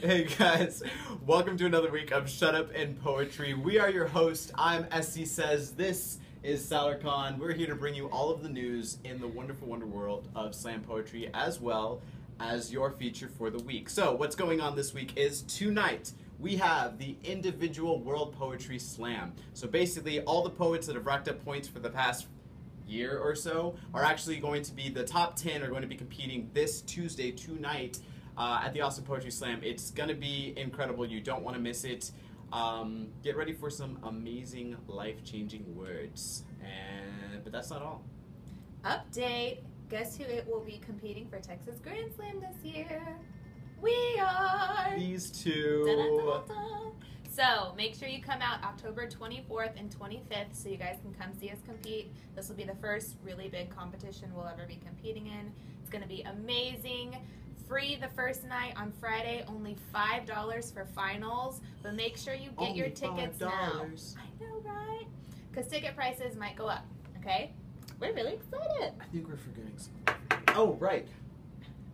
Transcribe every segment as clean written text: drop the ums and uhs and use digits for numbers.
Hey guys, welcome to another week of Shut Up and Poetry. We are your host. I'm SC Says. This is Salarkhan. We're here to bring you all of the news in the wonderful wonder world of slam poetry, as well as your feature for the week. So what's going on this week is tonight we have the individual World Poetry Slam. So basically all the poets that have racked up points for the past year or so are actually going to be, the top 10 are going to be competing this Tuesday, tonight, at the Austin Poetry Slam. It's going to be incredible. You don't want to miss it. Get ready for some amazing, life-changing words. But that's not all. Update. Guess who it will be competing for Texas Grand Slam this year? We are! These two. Da-da-da-da-da. So, make sure you come out October 24th and 25th so you guys can come see us compete. This will be the first really big competition we'll ever be competing in. It's going to be amazing. Free the first night on Friday, only $5 for finals. But make sure you get your tickets now. I know, right? Because ticket prices might go up, okay? We're really excited. I think we're forgetting something. Oh, right.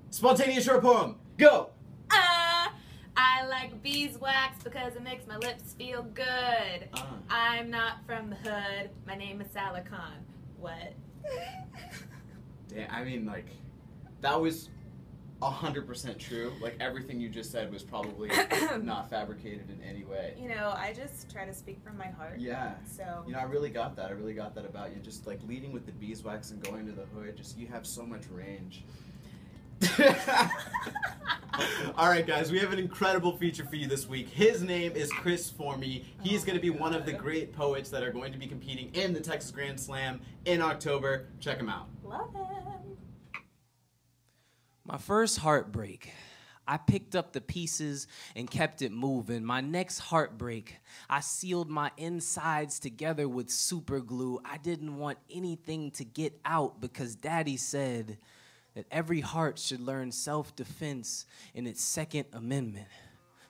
Spontaneous short poem. Go! I like beeswax because it makes my lips feel good. I'm not from the hood. My name is Salarkhan. What? Damn, I mean, like, that was 100% true. Like, everything you just said was probably not fabricated in any way. You know, I just try to speak from my heart. Yeah. So. You know, I really got that. I really got that about you. Just, like, leading with the beeswax and going to the hood. Just, you have so much range. Alright guys, we have an incredible feature for you this week. His name is Formey. He's going to be one of the great poets that are going to be competing in the Texas Grand Slam in October. Check him out. Love him. My first heartbreak. I picked up the pieces and kept it moving. My next heartbreak, I sealed my insides together with super glue. I didn't want anything to get out because Daddy said that every heart should learn self-defense in its Second Amendment.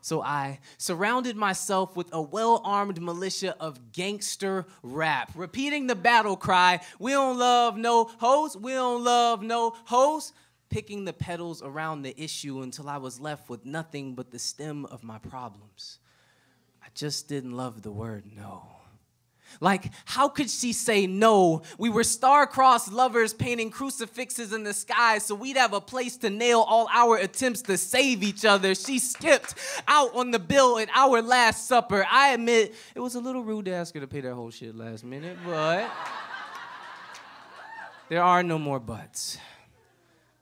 So I surrounded myself with a well-armed militia of gangster rap, repeating the battle cry, "We don't love no hoes, we don't love no hoes," picking the petals around the issue until I was left with nothing but the stem of my problems. I just didn't love the word no. Like, how could she say no? We were star-crossed lovers painting crucifixes in the sky so we'd have a place to nail all our attempts to save each other. She skipped out on the bill at our last supper. I admit, it was a little rude to ask her to pay that whole shit last minute, but there are no more buts.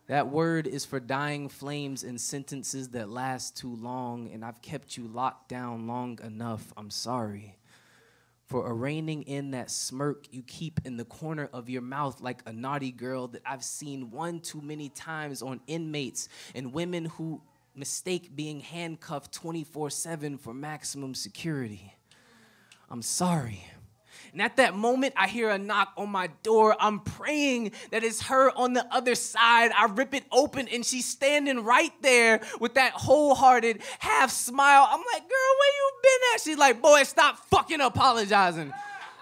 That word is for dying flames and sentences that last too long, and I've kept you locked down long enough. I'm sorry for reining in that smirk you keep in the corner of your mouth like a naughty girl that I've seen one too many times on inmates and women who mistake being handcuffed 24/7 for maximum security. I'm sorry. And at that moment, I hear a knock on my door. I'm praying that it's her on the other side. I rip it open, and she's standing right there with that wholehearted half smile. I'm like, girl, where you been at? She's like, boy, stop fucking apologizing.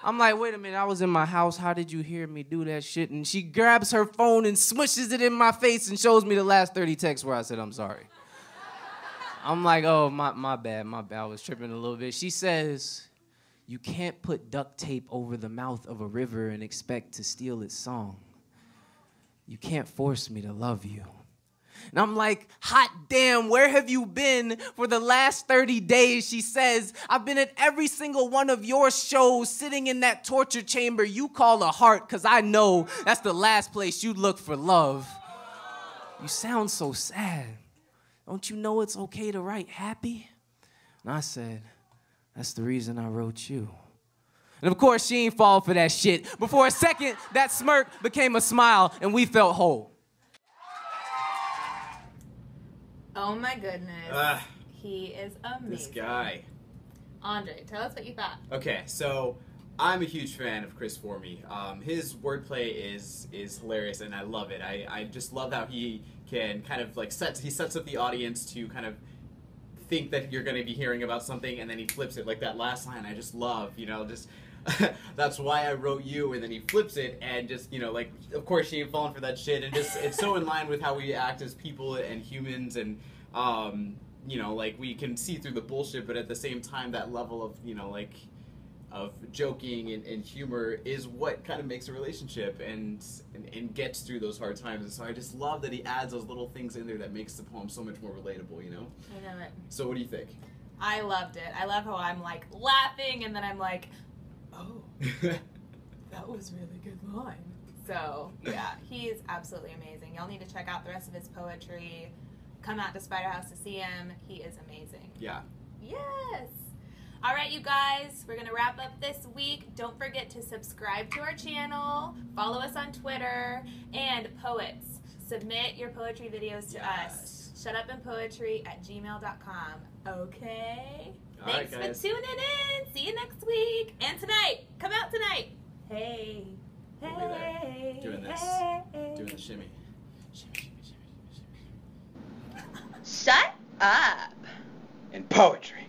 I'm like, wait a minute, I was in my house. How did you hear me do that shit? And she grabs her phone and smushes it in my face and shows me the last 30 texts where I said, I'm sorry. I'm like, oh, my bad. I was tripping a little bit. She says, you can't put duct tape over the mouth of a river and expect to steal its song. You can't force me to love you. And I'm like, hot damn, where have you been for the last 30 days? She says, I've been at every single one of your shows, sitting in that torture chamber you call a heart, because I know that's the last place you'd look for love. You sound so sad. Don't you know it's okay to write happy? And I said, that's the reason I wrote you. And of course, she ain't fall for that shit. But for a second, that smirk became a smile, and we felt whole. Oh my goodness. He is amazing. This guy. Andre, tell us what you thought. Okay, so I'm a huge fan of Formey. His wordplay is hilarious, and I love it. I just love how he can kind of like sets up the audience to kind of think that you're going to be hearing about something, and then he flips it. Like that last line I just love, you know, just that's why I wrote you, and then he flips it, and just, you know, like, of course she ain't falling for that shit, and just, it's so in line with how we act as people and humans, and you know, like, we can see through the bullshit, but at the same time, that level of, you know, like, of joking and humor is what kind of makes a relationship and gets through those hard times. And so I just love that he adds those little things in there that makes the poem so much more relatable, you know? I know it. So what do you think? I loved it. I love how I'm like laughing and then I'm like, oh, that was a really good line. So yeah, he is absolutely amazing. Y'all need to check out the rest of his poetry. Come out to Spider House to see him. He is amazing. Yeah. Yes. All right, you guys, we're going to wrap up this week. Don't forget to subscribe to our channel, follow us on Twitter, and poets, submit your poetry videos to us. Shutupandpoetry@gmail.com. Okay? All Thanks right, guys. for tuning in. See you next week. And tonight, come out tonight. Hey. We'll be there, Hey. doing this, Hey. doing the shimmy. Shimmy, shimmy, shimmy, shimmy. Shut up. In poetry.